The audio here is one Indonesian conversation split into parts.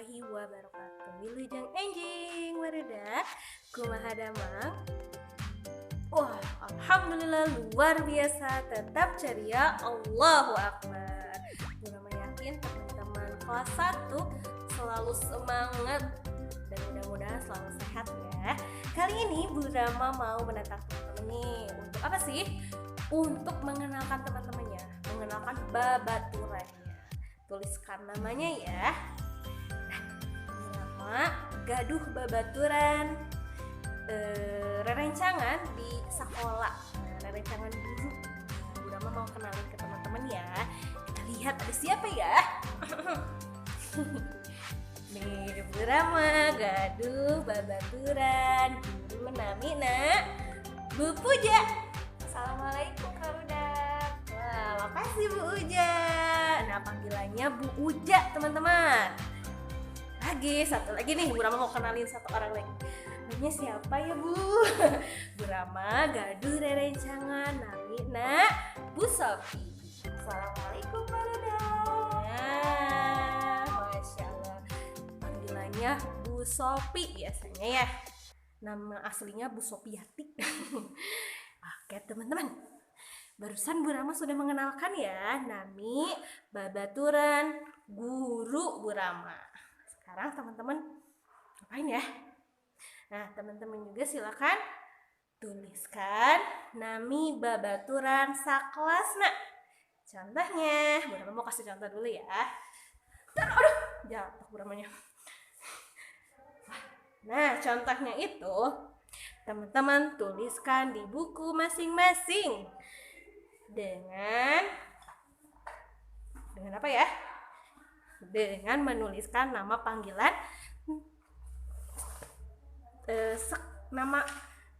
warahmatullahi wabarakatuh. Wilujeng enjing warudak kumaha damang. Wah, alhamdulillah luar biasa, tetap ceria, Allahu Akbar. Burama yakin teman-teman kelas 1 selalu semangat dan mudah-mudahan selalu sehat ya. Kali ini Burama mau menantang teman-teman nih. Untuk apa sih? Untuk mengenalkan teman-temannya, mengenalkan babaturannya. Tuliskan namanya ya. Burama gaduh babaturan rerencangan di sekolah, rerencangan guru. Burama mau kenalin ke teman-teman ya. Kita lihat ada siapa ya. Nih Burama gaduh babaturan guru Namina Bu Puja. Assalamualaikum Kak Rudak. Wah, makasih Bu Uja. Nah, panggilannya Bu Uja teman-teman. Satu lagi nih, Burama mau kenalin satu orang lagi. Namanya siapa ya Bu? Burama gaduh rerencangan Namina Bu Sofi. Assalamualaikum Kak Rudak. Nah, Masya Allah. Panggilannya Bu Sofi biasanya ya. Nama aslinya Bu Sofiati. Oke teman-teman, barusan Burama sudah mengenalkan ya Nami, babaturan, guru Burama. Sekarang teman-teman ngapain ya? Nah teman-teman juga silakan tuliskan Nami, babaturan, saklasna. Contohnya, Burama mau kasih contoh dulu ya. Aduh, jatuh Buramanya. Nah contohnya itu teman-teman tuliskan di buku masing-masing dengan apa ya? Dengan menuliskan nama panggilan nama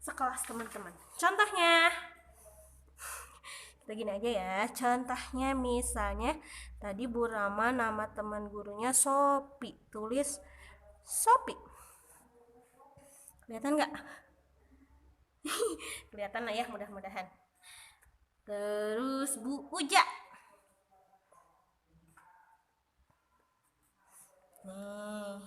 sekelas teman-teman. Contohnya kita gini aja ya. Contohnya misalnya tadi Burama nama teman gurunya Sopi, tulis Sopi. Kelihatan nggak? Kelihatan lah ya, mudah-mudahan. Terus Bu Uja. Nih.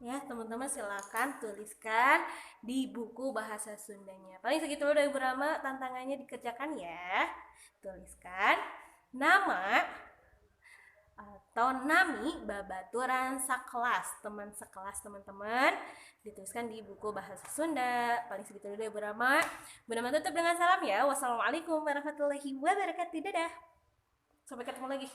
Ya, teman-teman silakan tuliskan di buku bahasa Sundanya. Paling segitu dulu dari Burama, tantangannya dikerjakan ya. Tuliskan nama atau nami babaturan sakelas, teman sekelas teman-teman, dituliskan di buku bahasa Sunda. Paling segitu dulu dari Burama. Burama tutup dengan salam ya. Wassalamualaikum warahmatullahi wabarakatuh. Dadah. Sampai ketemu lagi.